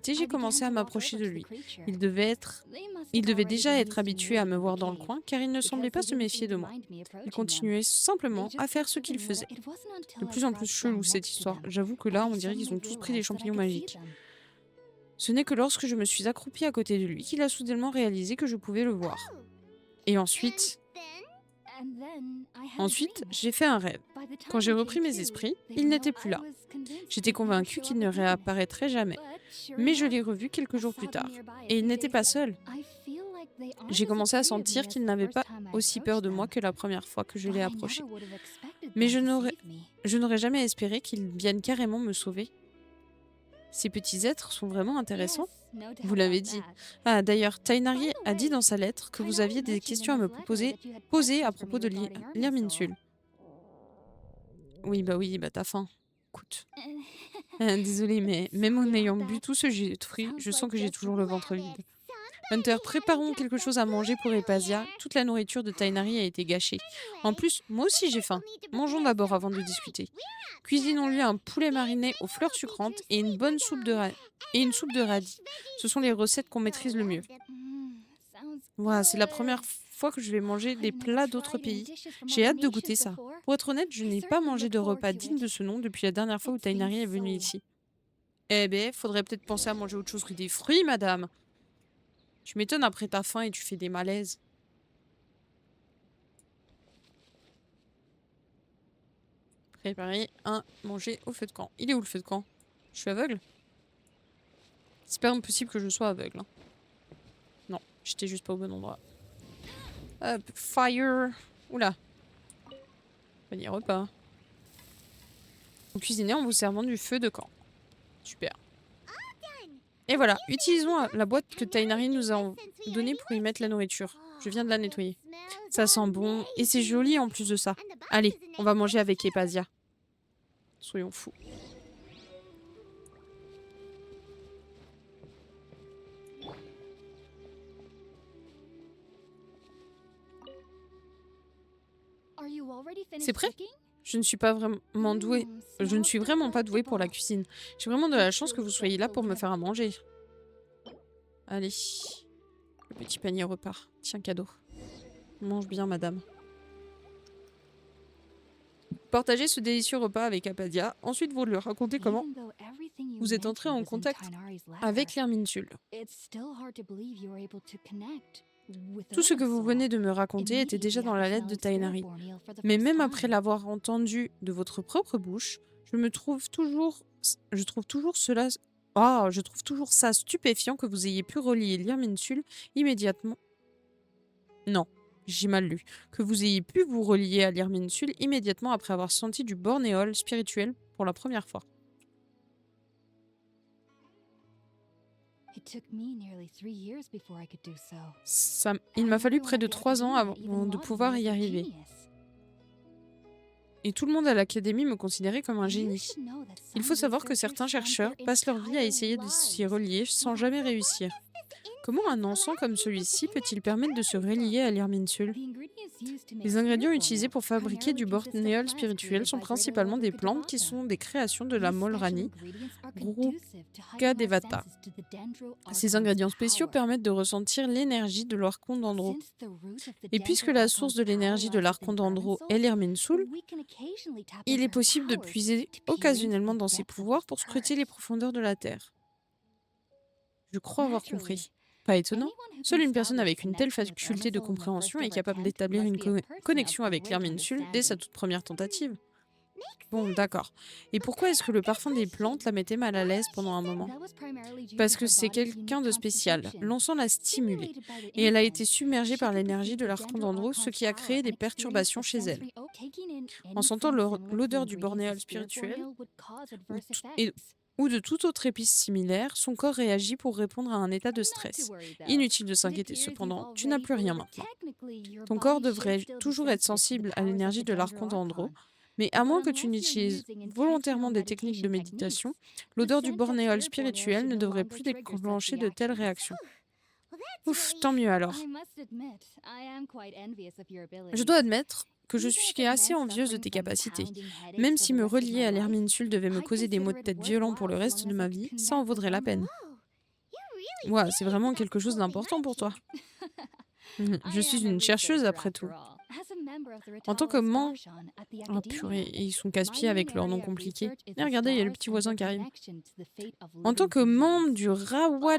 curiosité, j'ai commencé à m'approcher de lui. Il devait déjà être habitué à me voir dans le coin, car il ne semblait pas se méfier de moi. Il continuait simplement à faire ce qu'il faisait. De plus en plus chelou cette histoire. J'avoue que là, on dirait qu'ils ont tous pris des champignons magiques. Ce n'est que lorsque je me suis accroupie à côté de lui qu'il a soudainement réalisé que je pouvais le voir. Et ensuite, j'ai fait un rêve. Quand j'ai repris mes esprits, il n'était plus là. J'étais convaincue qu'il ne réapparaîtrait jamais. Mais je l'ai revu quelques jours plus tard. Et il n'était pas seul. J'ai commencé à sentir qu'il n'avait pas aussi peur de moi que la première fois que je l'ai approché. Mais je n'aurais jamais espéré qu'il vienne carrément me sauver. Ces petits êtres sont vraiment intéressants. Vous l'avez dit. Ah, d'ailleurs, Tainari a dit dans sa lettre que vous aviez des questions à me poser à propos de l'Irminsul. Oui, bah t'as faim. Écoute. Désolée, mais même en ayant bu tout ce jus de fruits, je sens que j'ai toujours le ventre vide. Hunter, préparons quelque chose à manger pour Epasia. Toute la nourriture de Tainari a été gâchée. En plus, moi aussi j'ai faim. Mangeons d'abord avant de discuter. Cuisinons-lui un poulet mariné aux fleurs sucrantes et une bonne soupe de radis. Ce sont les recettes qu'on maîtrise le mieux. Voilà, c'est la première fois que je vais manger des plats d'autres pays. J'ai hâte de goûter ça. Pour être honnête, je n'ai pas mangé de repas digne de ce nom depuis la dernière fois où Tainari est venu ici. Eh ben, faudrait peut-être penser à manger autre chose que des fruits, madame. Tu m'étonnes après ta faim et tu fais des malaises. Préparer un manger au feu de camp. Il est où le feu de camp? Je suis aveugle? C'est pas impossible que je sois aveugle. Hein. Non, j'étais juste pas au bon endroit. Hop, fire. Oula. Panier repas. Vous cuisinez en vous servant du feu de camp. Super. Et voilà, utilisons la boîte que Tainari nous a donnée pour y mettre la nourriture. Je viens de la nettoyer. Ça sent bon et c'est joli en plus de ça. Allez, on va manger avec Epasia. Soyons fous. C'est prêt? Je ne suis pas vraiment douée. Je ne suis vraiment pas douée pour la cuisine. J'ai vraiment de la chance que vous soyez là pour me faire à manger. Allez. Le petit panier repart. Tiens, cadeau. Mange bien, madame. Partagez ce délicieux repas avec Apadia. Ensuite, vous lui racontez comment vous êtes entré en contact avec l'Irminsul. Tout ce que vous venez de me raconter était déjà dans la lettre de Tainari. Mais même après l'avoir entendu de votre propre bouche, je trouve toujours ça stupéfiant que vous ayez pu relier l'Irminsul immédiatement. Non, j'ai mal lu. Que vous ayez pu vous relier à l'Irminsul immédiatement après avoir senti du bornéol spirituel pour la première fois. Il m'a fallu près de 3 ans avant de pouvoir y arriver. Et tout le monde à l'académie me considérait comme un génie. Il faut savoir que certains chercheurs passent leur vie à essayer de s'y relier sans jamais réussir. Comment un encens comme celui-ci peut-il permettre de se relier à l'Irminsul? Les ingrédients utilisés pour fabriquer du bornéol spirituel sont principalement des plantes qui sont des créations de la Molrani, Devata. Ces ingrédients spéciaux permettent de ressentir l'énergie de l'Arcondendro. Et puisque la source de l'énergie de l'Arcondendro est l'Irminsul, il est possible de puiser occasionnellement dans ses pouvoirs pour scruter les profondeurs de la Terre. Je crois avoir compris. Pas étonnant. Seule une personne avec une telle faculté de compréhension est capable d'établir une connexion avec l'Irminsul dès sa toute première tentative. Bon, d'accord. Et pourquoi est-ce que le parfum des plantes la mettait mal à l'aise pendant un moment? Parce que c'est quelqu'un de spécial. L'encens l'a stimulée. Et elle a été submergée par l'énergie de l'Arcondendro, ce qui a créé des perturbations chez elle. En sentant l'odeur du bornéol spirituel, ou de toute autre épice similaire, son corps réagit pour répondre à un état de stress. Inutile de s'inquiéter cependant, tu n'as plus rien maintenant. Ton corps devrait toujours être sensible à l'énergie de l'Arcondendro, mais à moins que tu n'utilises volontairement des techniques de méditation, l'odeur du bornéol spirituel ne devrait plus déclencher de telles réactions. Ouf, tant mieux alors. Je dois admettre que je suis assez envieuse de tes capacités. Même si me relier à l'Irminsul devait me causer des maux de tête violents pour le reste de ma vie, ça en vaudrait la peine. Ouah, c'est vraiment quelque chose d'important pour toi. Je suis une chercheuse après tout. En tant que membre... Oh purée, et ils sont casse-pieds avec leur nom compliqué. Et regardez, il y a le petit voisin qui arrive. En tant que membre du Rawat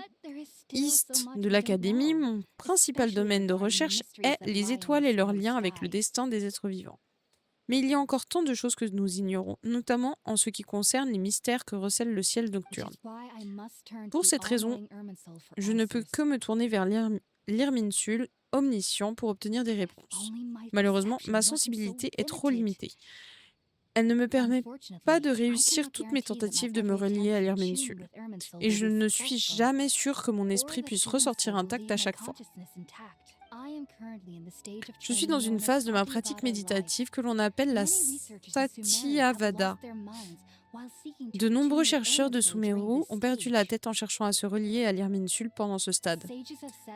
East de l'Académie, mon principal domaine de recherche est les étoiles et leurs liens avec le destin des êtres vivants. Mais il y a encore tant de choses que nous ignorons, notamment en ce qui concerne les mystères que recèle le ciel nocturne. Pour cette raison, je ne peux que me tourner vers l'Irminsul omniscient pour obtenir des réponses. Malheureusement, ma sensibilité est trop limitée. Elle ne me permet pas de réussir toutes mes tentatives de me relier à l'Irminsul. Et je ne suis jamais sûre que mon esprit puisse ressortir intact à chaque fois. Je suis dans une phase de ma pratique méditative que l'on appelle la Satyavada. De nombreux chercheurs de Sumeru ont perdu la tête en cherchant à se relier à l'Irminsul pendant ce stade.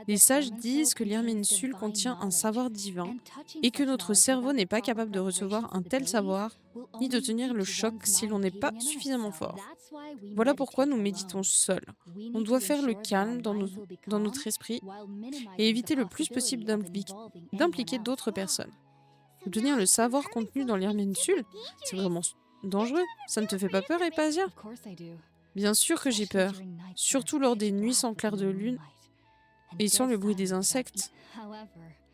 Les sages disent que l'Irminsul contient un savoir divin et que notre cerveau n'est pas capable de recevoir un tel savoir ni de tenir le choc si l'on n'est pas suffisamment fort. Voilà pourquoi nous méditons seuls. On doit faire le calme dans notre esprit et éviter le plus possible d'impliquer d'autres personnes. Obtenir le savoir contenu dans l'Irminsul, c'est vraiment dangereux. Ça ne te fait pas peur, Epasia? Bien sûr que j'ai peur, surtout lors des nuits sans clair de lune et sans le bruit des insectes.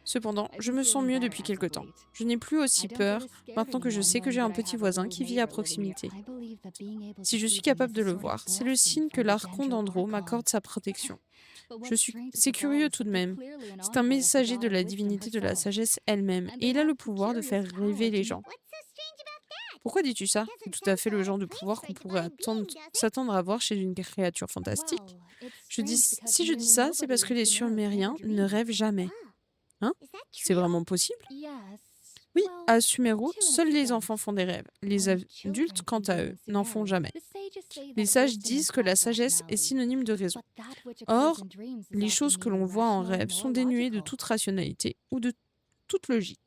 Cependant, je me sens mieux depuis quelque temps. Je n'ai plus aussi peur maintenant que je sais que j'ai un petit voisin qui vit à proximité. Si je suis capable de le voir, c'est le signe que l'archon d'Andro m'accorde sa protection. C'est curieux tout de même. C'est un messager de la divinité de la sagesse elle-même, et il a le pouvoir de faire rêver les gens. Pourquoi dis-tu ça? C'est tout à fait le genre de pouvoir qu'on pourrait s'attendre à voir chez une créature fantastique. Si je dis ça, c'est parce que les Sumériens ne rêvent jamais. Hein? C'est vraiment possible? Oui, à Sumeru, seuls les enfants font des rêves. Les adultes, quant à eux, n'en font jamais. Les sages disent que la sagesse est synonyme de raison. Or, les choses que l'on voit en rêve sont dénuées de toute rationalité ou de toute logique.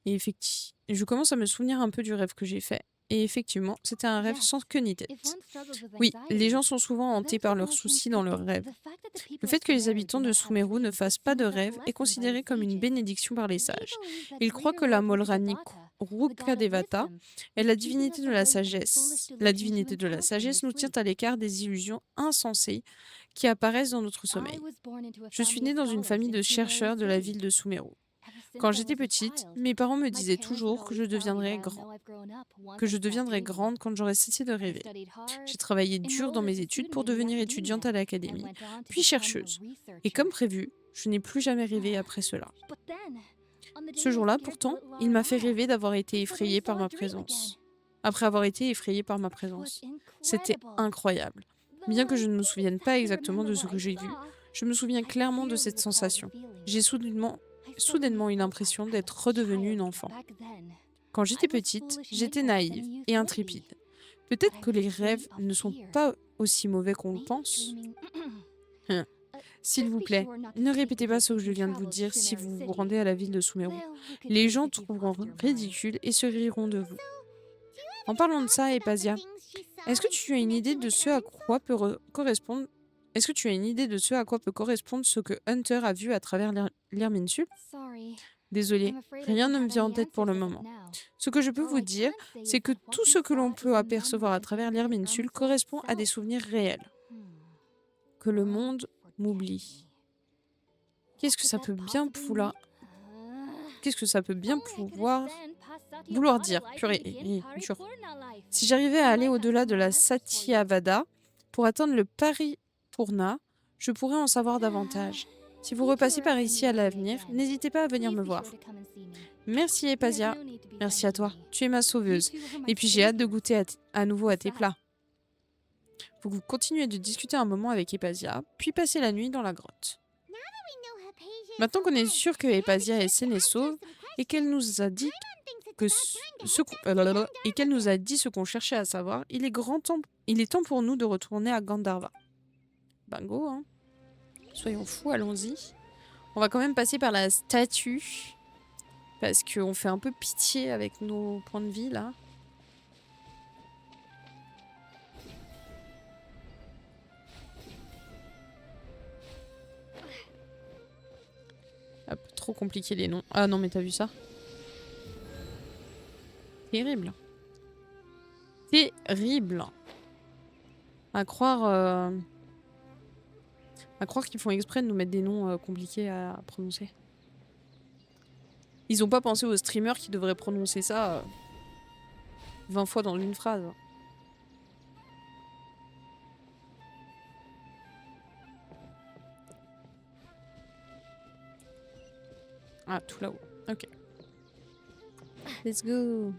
Et effectivement, je commence à me souvenir un peu du rêve que j'ai fait. Et effectivement, c'était un rêve sans queue ni tête. Oui, les gens sont souvent hantés par leurs soucis dans leurs rêves. Le fait que les habitants de Sumeru ne fassent pas de rêve est considéré comme une bénédiction par les sages. Ils croient que la Molrani Rukadevata est la divinité de la sagesse. La divinité de la sagesse nous tient à l'écart des illusions insensées qui apparaissent dans notre sommeil. Je suis née dans une famille de chercheurs de la ville de Sumeru. Quand j'étais petite, mes parents me disaient toujours que je deviendrais grande quand j'aurais cessé de rêver. J'ai travaillé dur dans mes études pour devenir étudiante à l'académie, puis chercheuse. Et comme prévu, je n'ai plus jamais rêvé après cela. Ce jour-là, pourtant, il m'a fait rêver d'avoir été effrayée par ma présence. Après avoir été effrayée par ma présence. C'était incroyable. Bien que je ne me souvienne pas exactement de ce que j'ai vu, je me souviens clairement de cette sensation. J'ai soudainement eu l'impression d'être redevenue une enfant. Quand j'étais petite, j'étais naïve et intrépide. Peut-être que les rêves ne sont pas aussi mauvais qu'on le pense. S'il vous plaît, ne répétez pas ce que je viens de vous dire si vous vous rendez à la ville de Sumeru. Les gens trouveront ridicule et se riront de vous. En parlant de ça, Epasia, est-ce que tu as une idée de ce à quoi peut correspondre ce que Hunter a vu à travers l'Irminsul? Désolée, rien ne me vient en tête pour le moment. Ce que je peux vous dire, c'est que tout ce que l'on peut apercevoir à travers l'Irminsul correspond à des souvenirs réels. Que le monde m'oublie. Qu'est-ce que ça peut bien pouvoir vouloir dire? Purée, dur. Si j'arrivais à aller au-delà de la Satyavada pour atteindre le Paripurna, je pourrais en savoir davantage. Si vous repassez par ici à l'avenir, n'hésitez pas à venir me voir. Merci Epasia. Merci à toi. Tu es ma sauveuse. Et puis j'ai hâte de goûter à nouveau à tes plats. Vous continuez de discuter un moment avec Epasia, puis passer la nuit dans la grotte. Maintenant qu'on est sûr que Epasia est saine et sauve, et qu'elle nous a dit ce qu'on cherchait à savoir, il est temps pour nous de retourner à Gandharva. Bingo, hein. Soyons fous, allons-y. On va quand même passer par la statue, parce qu'on fait un peu pitié avec nos points de vie, là. Un peu trop compliqué les noms. Ah non, mais t'as vu ça? Terrible. Terrible. À croire qu'ils font exprès de nous mettre des noms compliqués à prononcer. Ils ont pas pensé aux streamers qui devraient prononcer ça 20 fois dans une phrase. Ah, tout là-haut. Ok. Let's go.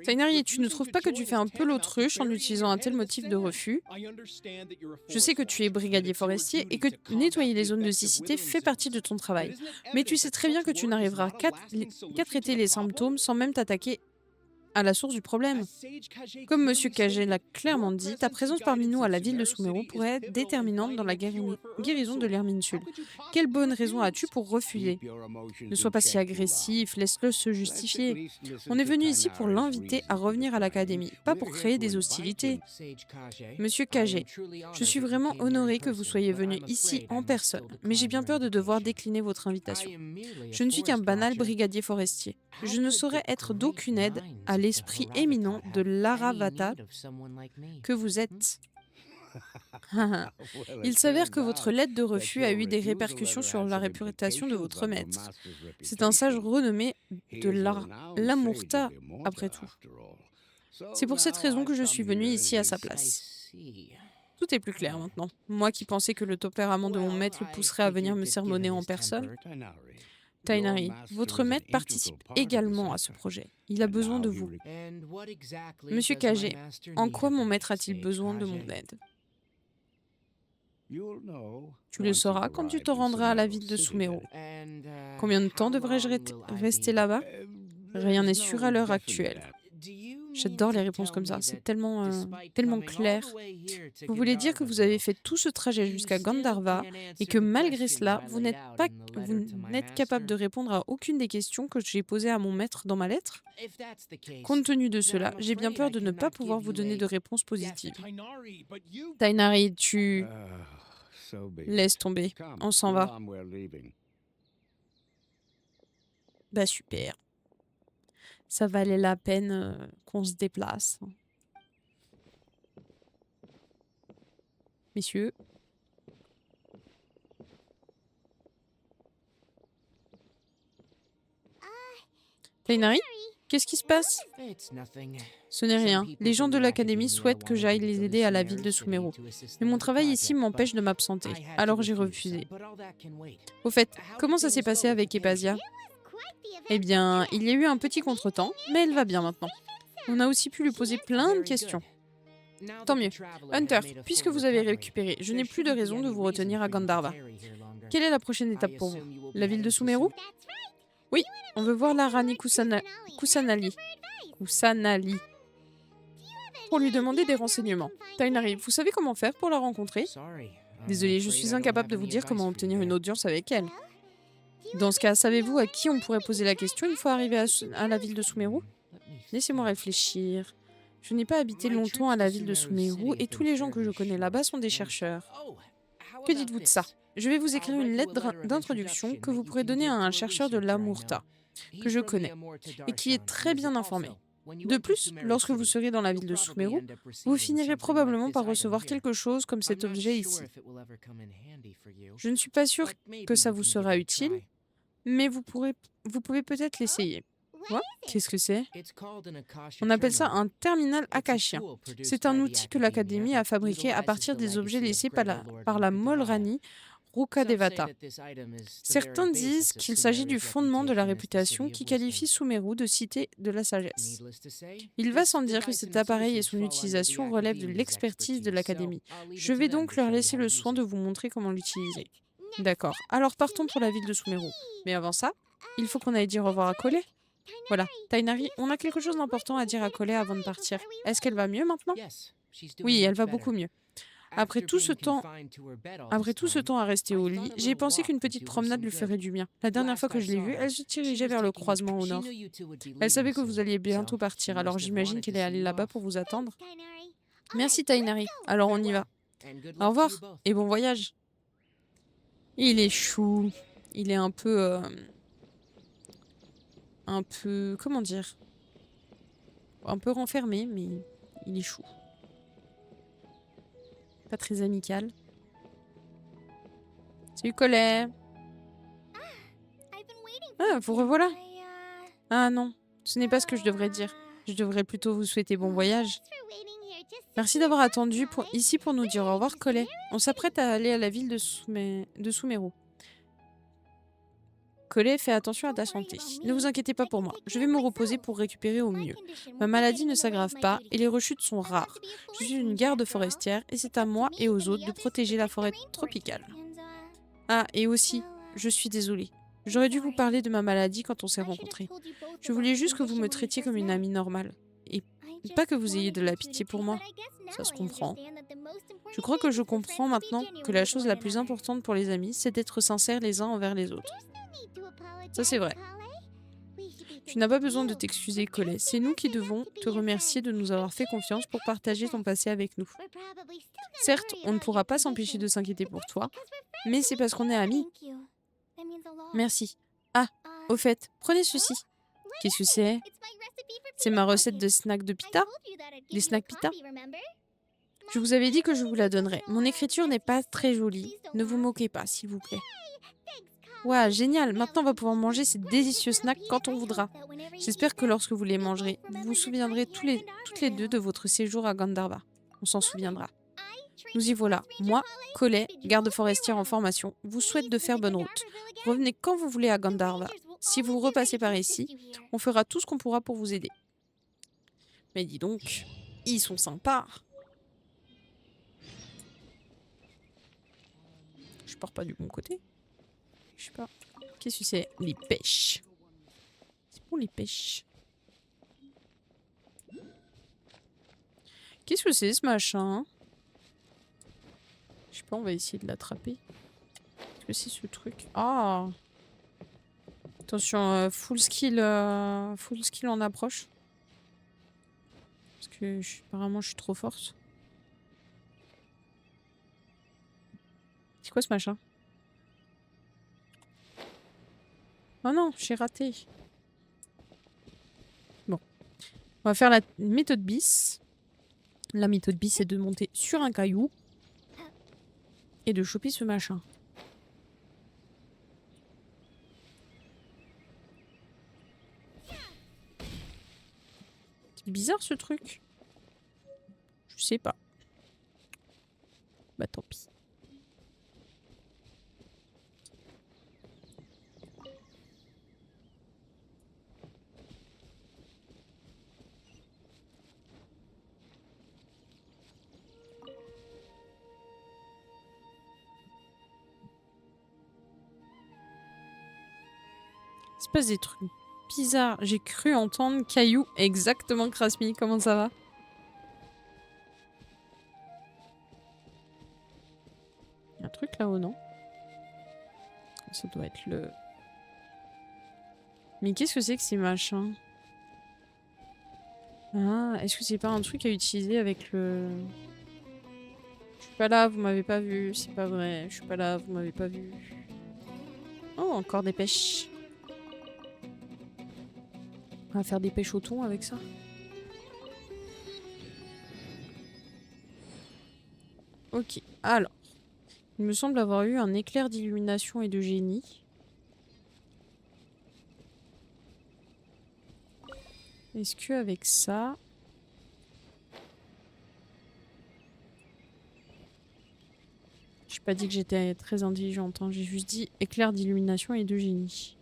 Tainari, tu ne trouves pas que tu fais un peu l'autruche en utilisant un tel motif de refus? Je sais que tu es brigadier forestier et que nettoyer les zones de siccité fait partie de ton travail. Mais tu sais très bien que tu n'arriveras qu'à traiter les symptômes sans même t'attaquer à la source du problème. Comme Monsieur Cagé l'a clairement dit, ta présence parmi nous à la ville de Sumeru pourrait être déterminante dans la guérison de l'Herminsul. Quelle bonne raison as-tu pour refuser? Ne sois pas si agressif, laisse-le se justifier. On est venu ici pour l'inviter à revenir à l'académie, pas pour créer des hostilités. Monsieur Cagé, je suis vraiment honoré que vous soyez venu ici en personne, mais j'ai bien peur de devoir décliner votre invitation. Je ne suis qu'un banal brigadier forestier. Je ne saurais être d'aucune aide à l'esprit éminent de l'Aravata que vous êtes. Il s'avère que votre lettre de refus a eu des répercussions sur la réputation de votre maître. C'est un sage renommé de l'Amurta, après tout. C'est pour cette raison que je suis venu ici à sa place. Tout est plus clair maintenant. Moi qui pensais que le tempérament de mon maître le pousserait à venir me sermonner en personne. Tainari, votre maître participe également à ce projet. Il a besoin de vous. Monsieur Cagé, en quoi mon maître a-t-il besoin de mon aide? Tu le sauras quand tu te rendras à la ville de Sumeru. Combien de temps devrais-je rester là-bas? Rien n'est sûr à l'heure actuelle. J'adore les réponses comme ça, c'est tellement clair. Vous voulez dire que vous avez fait tout ce trajet jusqu'à Gandharva et que malgré cela, vous n'êtes capable de répondre à aucune des questions que j'ai posées à mon maître dans ma lettre? Compte tenu de cela, j'ai bien peur de ne pas pouvoir vous donner de réponse positive. Tainari, tu... Laisse tomber, on s'en va. Bah super. Ça valait la peine qu'on se déplace. Messieurs. Tainari, qu'est-ce qui se passe? Ce n'est rien. Les gens de l'académie souhaitent que j'aille les aider à la ville de Sumeru. Mais mon travail ici m'empêche de m'absenter, alors j'ai refusé. Au fait, comment ça s'est passé avec Epasia? Eh bien, il y a eu un petit contretemps, mais elle va bien maintenant. On a aussi pu lui poser plein de questions. Tant mieux. Hunter, puisque vous avez récupéré, je n'ai plus de raison de vous retenir à Gandharva. Quelle est la prochaine étape pour vous? La ville de Sumeru? Oui, on veut voir la Rani Kusanali. Pour lui demander des renseignements. Tainari, vous savez comment faire pour la rencontrer? Désolé, je suis incapable de vous dire comment obtenir une audience avec elle. Dans ce cas, savez-vous à qui on pourrait poser la question une fois arrivé à la ville de Sumeru? Laissez-moi réfléchir. Je n'ai pas habité longtemps à la ville de Sumeru et tous les gens que je connais là-bas sont des chercheurs. Que dites-vous de ça? Je vais vous écrire une lettre d'introduction que vous pourrez donner à un chercheur de l'Amurta, que je connais, et qui est très bien informé. De plus, lorsque vous serez dans la ville de Sumeru, vous finirez probablement par recevoir quelque chose comme cet objet ici. Je ne suis pas sûre que ça vous sera utile, mais vous pouvez peut-être l'essayer. Quoi? Qu'est-ce que c'est? On appelle ça un terminal akashien. C'est un outil que l'Académie a fabriqué à partir des objets laissés par la Molrani Rukadevata. Certains disent qu'il s'agit du fondement de la réputation qui qualifie Sumeru de cité de la sagesse. Il va sans dire que cet appareil et son utilisation relèvent de l'expertise de l'Académie. Je vais donc leur laisser le soin de vous montrer comment l'utiliser. D'accord, alors partons pour la ville de Sumeru. Mais avant ça, il faut qu'on aille dire au revoir à Collei. Voilà, Tainari, on a quelque chose d'important à dire à Collei avant de partir. Est-ce qu'elle va mieux maintenant? Oui, elle va beaucoup mieux. Après tout ce temps à rester au lit, j'ai pensé qu'une petite promenade lui ferait du bien. La dernière fois que je l'ai vue, elle se dirigeait vers le croisement au nord. Elle savait que vous alliez bientôt partir, alors j'imagine qu'elle est allée là-bas pour vous attendre. Merci Tainari, alors on y va. Au revoir et bon voyage. Il est chou. Il est un peu... comment dire? Un peu renfermé, mais il est chou. Pas très amical. Salut Collet. Ah, vous revoilà. Ah non, ce n'est pas ce que je devrais dire. Je devrais plutôt vous souhaiter bon voyage. Merci d'avoir attendu ici pour nous dire au revoir, Collet. On s'apprête à aller à la ville de Sumeru. Collet, fais attention à ta santé. Ne vous inquiétez pas pour moi. Je vais me reposer pour récupérer au mieux. Ma maladie ne s'aggrave pas et les rechutes sont rares. Je suis une garde forestière et c'est à moi et aux autres de protéger la forêt tropicale. Ah, et aussi, je suis désolée. J'aurais dû vous parler de ma maladie quand on s'est rencontrés. Je voulais juste que vous me traitiez comme une amie normale. Et pas que vous ayez de la pitié pour moi. Ça se comprend. Je crois que je comprends maintenant que la chose la plus importante pour les amis, c'est d'être sincères les uns envers les autres. Ça, c'est vrai. Tu n'as pas besoin de t'excuser, Collet. C'est nous qui devons te remercier de nous avoir fait confiance pour partager ton passé avec nous. Certes, on ne pourra pas s'empêcher de s'inquiéter pour toi, mais c'est parce qu'on est amis. Merci. Ah, au fait, prenez ceci. Qu'est-ce que c'est? C'est ma recette de snack de pita? Des snacks pita? Je vous avais dit que je vous la donnerais. Mon écriture n'est pas très jolie. Ne vous moquez pas, s'il vous plaît. Ouais, génial. Maintenant, on va pouvoir manger ces délicieux snacks quand on voudra. J'espère que lorsque vous les mangerez, vous vous souviendrez toutes les deux de votre séjour à Gandharva. On s'en souviendra. Nous y voilà. Moi, Collet, garde forestière en formation, vous souhaite de faire bonne route. Revenez quand vous voulez à Gandharva. Si vous repassez par ici, on fera tout ce qu'on pourra pour vous aider. Mais dis donc, ils sont sympas. Je pars pas du bon côté. Je sais pas. Qu'est-ce que c'est? Les pêches. C'est pour les pêches. Qu'est-ce que c'est ce machin? Je sais pas, on va essayer de l'attraper. Qu'est-ce que c'est ce truc? Ah! Attention, full skill en approche. Parce que apparemment je suis trop forte. C'est quoi ce machin? Oh non, j'ai raté. Bon. On va faire la méthode bis. La méthode bis, c'est de monter sur un caillou. Et de choper ce machin. C'est bizarre ce truc. Je sais pas. Bah tant pis. Il se passe des trucs bizarres. J'ai cru entendre caillou exactement Krasmi. Comment ça va? Il y a un truc là-haut, non? Ça doit être le... Mais qu'est-ce que c'est que ces machins? Ah, est-ce que c'est pas un truc à utiliser avec le... Je suis pas là, vous m'avez pas vu. C'est pas vrai. Je suis pas là, vous m'avez pas vu. Oh, encore des pêches. On va faire des pêches au thon avec ça. Ok, alors. Il me semble avoir eu un éclair d'illumination et de génie. Est-ce que avec ça... J'ai pas dit que j'étais très intelligente, hein. J'ai juste dit éclair d'illumination et de génie.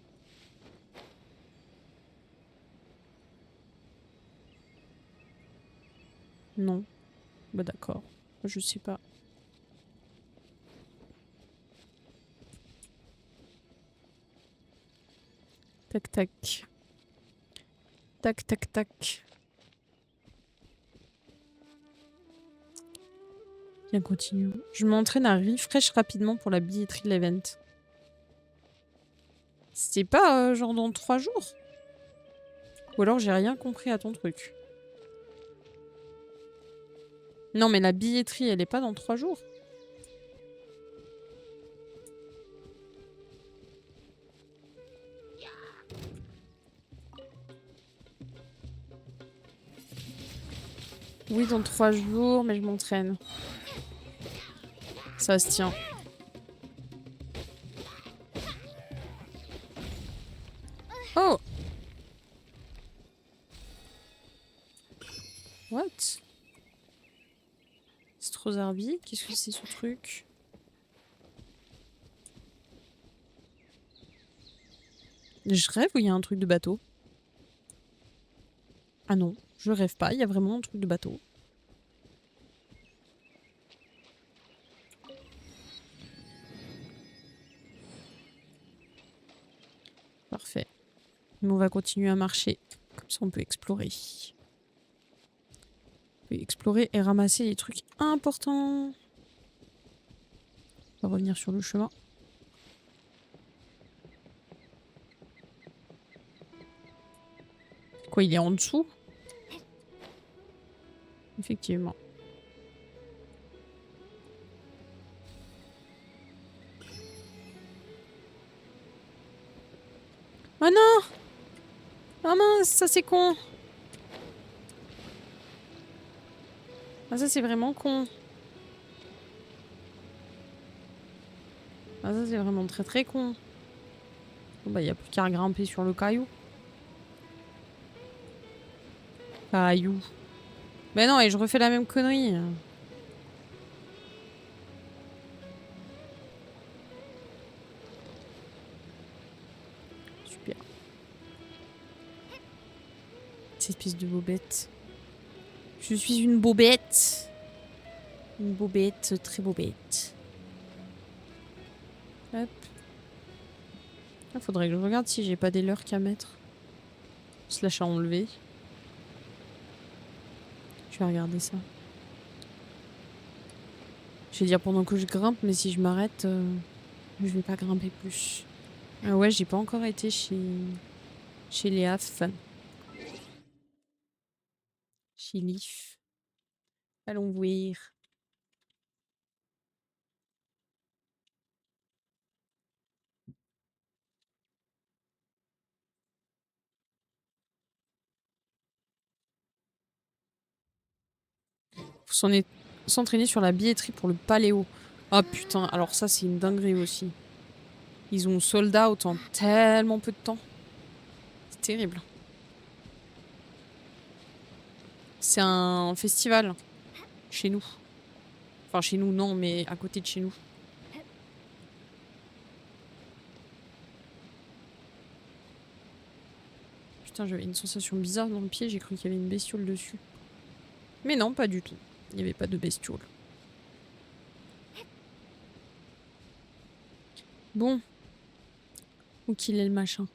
Non. Bah d'accord. Je sais pas. Tac tac. Tac tac tac. Bien, continuons. Je m'entraîne à refresh rapidement pour la billetterie de l'event. C'était pas genre dans 3 jours? Ou alors j'ai rien compris à ton truc. Non mais la billetterie elle est pas dans 3 jours? Oui, dans 3 jours, mais je m'entraîne. Ça se tient. Oh! What? C'est trop zarbi. Qu'est-ce que c'est ce truc? Je rêve ou il y a un truc de bateau? Ah non, je rêve pas. Il y a vraiment un truc de bateau. Parfait. Mais on va continuer à marcher. Comme ça, on peut explorer. On peut explorer et ramasser les trucs importants. On va revenir sur le chemin. Quoi, il est en dessous? Effectivement. Oh non! Oh mince, ça c'est con! Ah ça c'est vraiment con. Ah ça c'est vraiment très très con. Bon bah y a plus qu'à grimper sur le caillou. Caillou. Mais non, et je refais la même connerie. Super. Cette espèce de bobette. Je suis une bobette. Une bobette, très bobette. Hop. Ah, faudrait que je regarde si j'ai pas des leurres qu'à mettre. Slash à enlever. Je vais regarder ça. Je vais dire pendant que je grimpe, mais si je m'arrête, je vais pas grimper plus. Ah ouais, j'ai pas encore été chez les AF. Chez Leaf. Allons voir. Faut s'entraîner sur la billetterie pour le paléo. Ah putain, alors ça c'est une dinguerie aussi. Ils ont sold out en tellement peu de temps. C'est terrible. C'est un festival. Chez nous. Enfin chez nous non, mais à côté de chez nous. Putain, j'avais une sensation bizarre dans le pied, j'ai cru qu'il y avait une bestiole dessus. Mais non, pas du tout. Il n'y avait pas de bestiole. Bon. Où qu'il est le machin?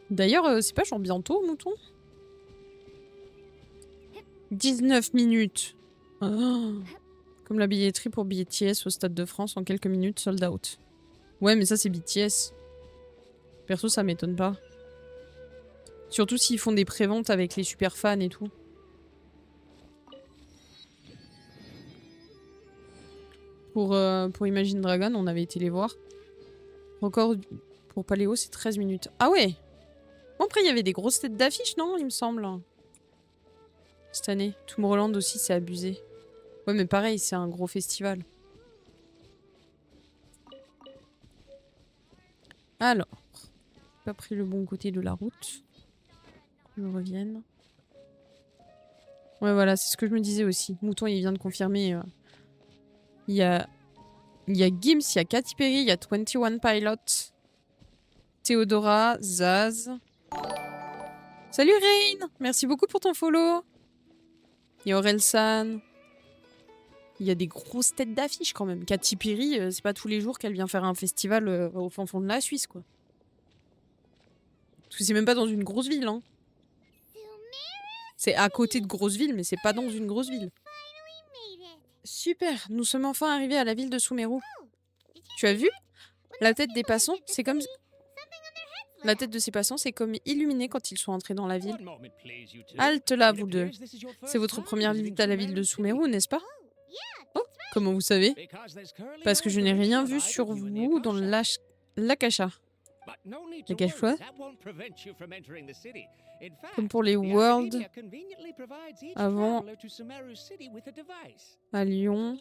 D'ailleurs, c'est pas genre bientôt, mouton? 19 minutes. Oh. Comme la billetterie pour BTS au Stade de France en quelques minutes, sold out. Ouais, mais ça c'est BTS. Perso, ça m'étonne pas. Surtout s'ils font des préventes avec les super fans et tout. Pour Imagine Dragon, on avait été les voir. Record pour Paléo, c'est 13 minutes. Ah ouais! Bon, après, il y avait des grosses têtes d'affiche, non? Il me semble. Cette année. Tomorrowland aussi, c'est abusé. Ouais, mais pareil, c'est un gros festival. Alors. J'ai pas pris le bon côté de la route. Je revienne. Ouais, voilà, c'est ce que je me disais aussi. Mouton, il vient de confirmer. Il y a Gims, il y a Katy Perry, il y a 21 Pilots, Theodora, Zaz. Salut Rain! Merci beaucoup pour ton follow. Il y a Orelsan. Il y a des grosses têtes d'affiche quand même. Katy Perry, c'est pas tous les jours qu'elle vient faire un festival au fin fond de la Suisse, quoi. Parce que c'est même pas dans une grosse ville, hein. C'est à côté de grosses villes, mais c'est pas dans une grosse ville. Super, nous sommes enfin arrivés à la ville de Sumeru. Tu as vu? La tête des passants, c'est comme... La tête de ces passants, c'est comme illuminée quand ils sont entrés dans la ville. Halte là, vous deux. C'est votre première visite à la ville de Sumeru, n'est-ce pas? Oh, comment vous savez? Parce que je n'ai rien vu sur vous dans l'Akasha. T'as quelque chose? Comme pour les Worlds avant à Lyon.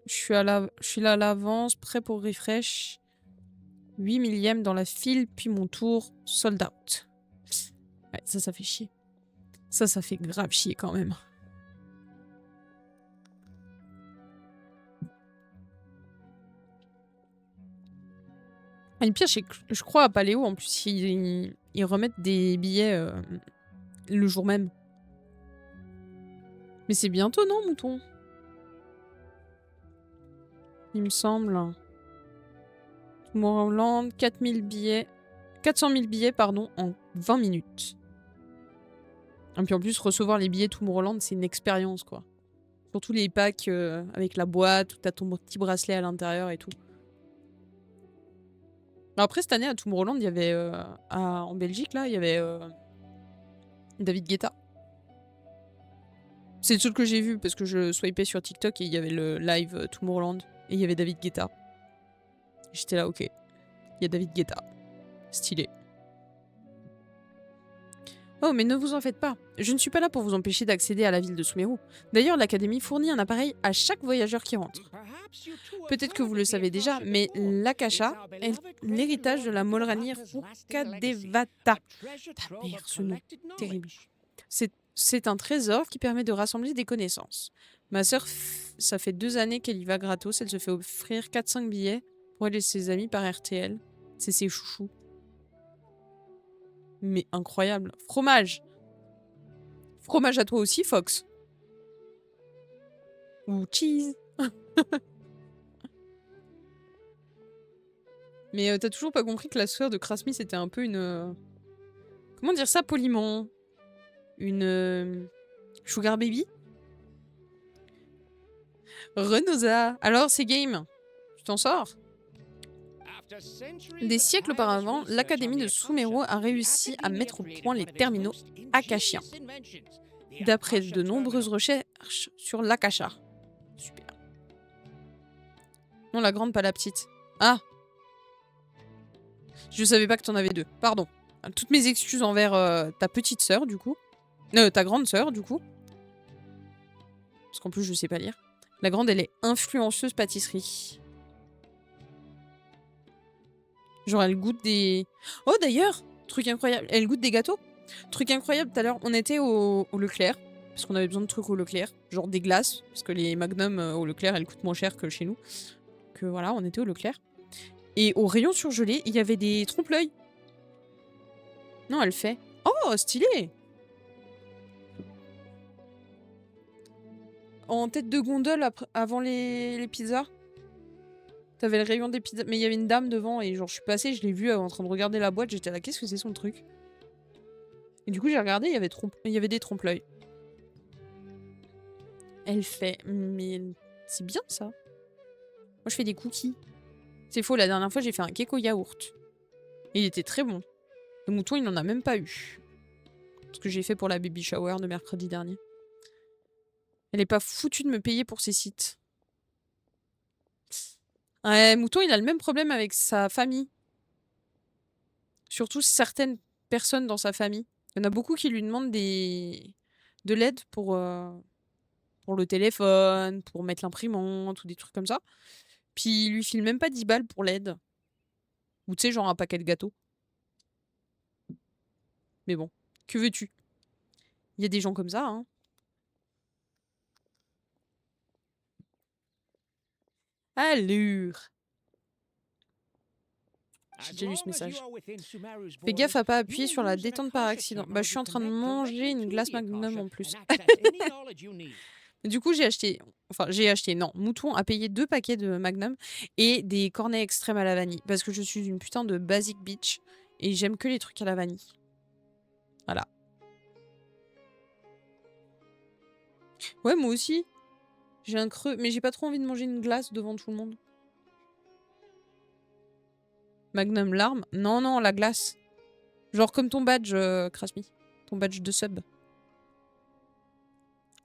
Je suis là à l'avance, prêt pour refresh. 8 millième dans la file, puis mon tour, sold out. Ouais, ça fait chier. Ça fait grave chier quand même. Et le pire, c'est que je crois à Paléo, en plus, ils remettent des billets le jour même. Mais c'est bientôt, non, mouton? Il me semble. Tomorrowland, 400 000 billets, pardon, en 20 minutes. Et puis en plus, recevoir les billets Tomorrowland, c'est une expérience, quoi. Surtout les packs avec la boîte, où t'as ton petit bracelet à l'intérieur et tout. Après, cette année, à Tomorrowland, il y avait... en Belgique, là, il y avait... David Guetta. C'est le seul que j'ai vu, parce que je swipais sur TikTok et il y avait le live Tomorrowland. Et il y avait David Guetta. J'étais là, ok. Il y a David Guetta. Stylé. Oh, mais ne vous en faites pas. Je ne suis pas là pour vous empêcher d'accéder à la ville de Sumeru. D'ailleurs, l'académie fournit un appareil à chaque voyageur qui rentre. Peut-être que vous le savez déjà, mais l'Akasha est l'héritage de la Molrani Rukkhadevata. Ta mère, ce nom terrible. C'est un trésor qui permet de rassembler des connaissances. Ma sœur, ça fait 2 années qu'elle y va gratos. Elle se fait offrir 4-5 billets pour elle et ses amis par RTL. C'est ses chouchous. Mais incroyable. Fromage. Fromage à toi aussi, Fox. Ou cheese. Mais t'as toujours pas compris que la sœur de Krasmi, c'était un peu une... Comment dire ça poliment? Une... Sugar baby? Renosa. Alors, c'est game. Tu t'en sors? Des siècles auparavant, l'Académie de Sumeru a réussi à mettre au point les terminaux akashiens. D'après de nombreuses recherches sur l'Akasha. Super. Non, la grande, pas la petite. Ah! Je savais pas que t'en avais 2. Pardon. Toutes mes excuses envers ta petite sœur, du coup. Ta grande sœur, du coup. Parce qu'en plus, je sais pas lire. La grande, elle est influenceuse pâtisserie. Genre, elle goûte des... Oh, d'ailleurs, truc incroyable, elle goûte des gâteaux. Truc incroyable, tout à l'heure, on était au Leclerc, parce qu'on avait besoin de trucs au Leclerc, genre des glaces, parce que les Magnum au Leclerc, elles coûtent moins cher que chez nous. Que voilà, on était au Leclerc. Et au rayon surgelé, il y avait des trompe-l'œil. Non, elle fait. Oh, stylé! En tête de gondole avant les pizzas. T'avais le rayon des pizzas. Mais il y avait une dame devant et genre je suis passée, je l'ai vue en train de regarder la boîte. J'étais là, qu'est-ce que c'est son truc? Et du coup j'ai regardé, il y avait des trompe-l'œil. Elle fait, mais c'est bien ça. Moi je fais des cookies. C'est faux, la dernière fois j'ai fait un cake au yaourt. Et il était très bon. Le mouton il n'en a même pas eu. Ce que j'ai fait pour la baby shower de mercredi dernier. Elle est pas foutue de me payer pour ses sites. Ouais, Mouton, il a le même problème avec sa famille. Surtout certaines personnes dans sa famille. Il y en a beaucoup qui lui demandent de l'aide pour le téléphone, pour mettre l'imprimante ou des trucs comme ça. Puis il lui file même pas 10 balles pour l'aide. Ou tu sais, genre un paquet de gâteaux. Mais bon, que veux-tu? Il y a des gens comme ça, hein. Allure. J'ai déjà lu ce message. Fais gaffe à pas appuyer sur la détente par accident. Bah, je suis en train de manger une glace Magnum en plus. Du coup, non. Mouton a payé 2 paquets de Magnum et des cornets extrêmes à la vanille. Parce que je suis une putain de basic bitch et j'aime que les trucs à la vanille. Voilà. Ouais, moi aussi. J'ai un creux, mais j'ai pas trop envie de manger une glace devant tout le monde. Magnum larme? Non, non, la glace. Genre comme ton badge, Krasmi. Ton badge de sub.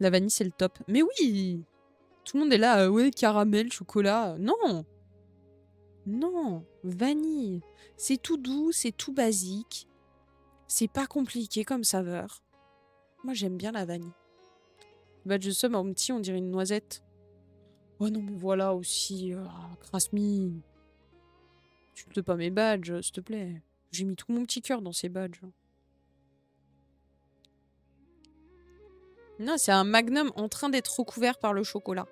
La vanille, c'est le top. Mais oui! Tout le monde est là, ouais, caramel, chocolat. Non! Non! Vanille. C'est tout doux, c'est tout basique. C'est pas compliqué comme saveur. Moi, j'aime bien la vanille. Badge de somme en petit, on dirait une noisette. Oh non, mais voilà aussi. Krasmi. Tu te pas mes badges, s'il te plaît. J'ai mis tout mon petit cœur dans ces badges. Non, c'est un magnum en train d'être recouvert par le chocolat.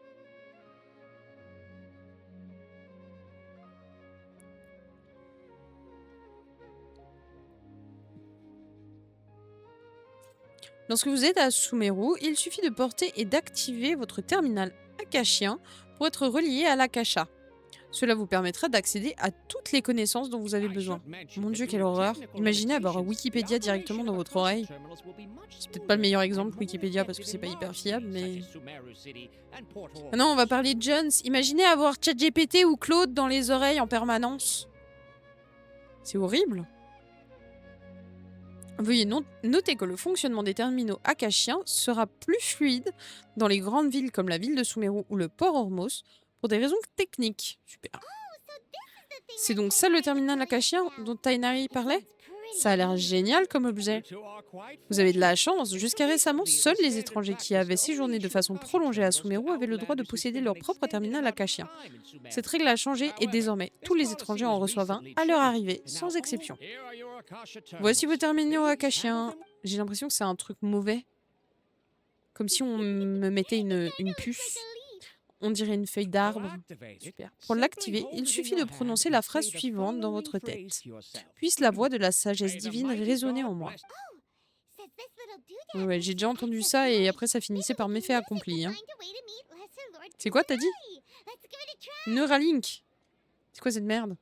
Lorsque vous êtes à Sumeru, il suffit de porter et d'activer votre terminal akashien pour être relié à l'akasha. Cela vous permettra d'accéder à toutes les connaissances dont vous avez besoin. Mon Dieu, quelle horreur. Imaginez avoir Wikipédia directement dans votre oreille. C'est peut-être pas le meilleur exemple, Wikipédia, parce que c'est pas hyper fiable, mais... Maintenant, on va parler de Jones. Imaginez avoir ChatGPT ou Claude dans les oreilles en permanence. C'est horrible. Veuillez noter que le fonctionnement des terminaux akashiens sera plus fluide dans les grandes villes comme la ville de Sumeru ou le port Hormos pour des raisons techniques. Super. C'est donc ça le terminal akashien dont Tainari parlait? Ça a l'air génial comme objet. Vous avez de la chance. Jusqu'à récemment, seuls les étrangers qui avaient séjourné de façon prolongée à Sumeru avaient le droit de posséder leur propre terminal akashien. Cette règle a changé et désormais, tous les étrangers en reçoivent un à leur arrivée, sans exception. Voici vos terminaux akashiens. J'ai l'impression que c'est un truc mauvais. Comme si on me mettait une puce. On dirait une feuille d'arbre. Super. Pour l'activer, il suffit de prononcer la phrase suivante dans votre tête. Puisse la voix de la sagesse divine résonner en moi. Ouais, j'ai déjà entendu ça et après ça finissait par méfait accompli. Hein. C'est quoi, t'as dit? Neuralink. C'est quoi cette merde?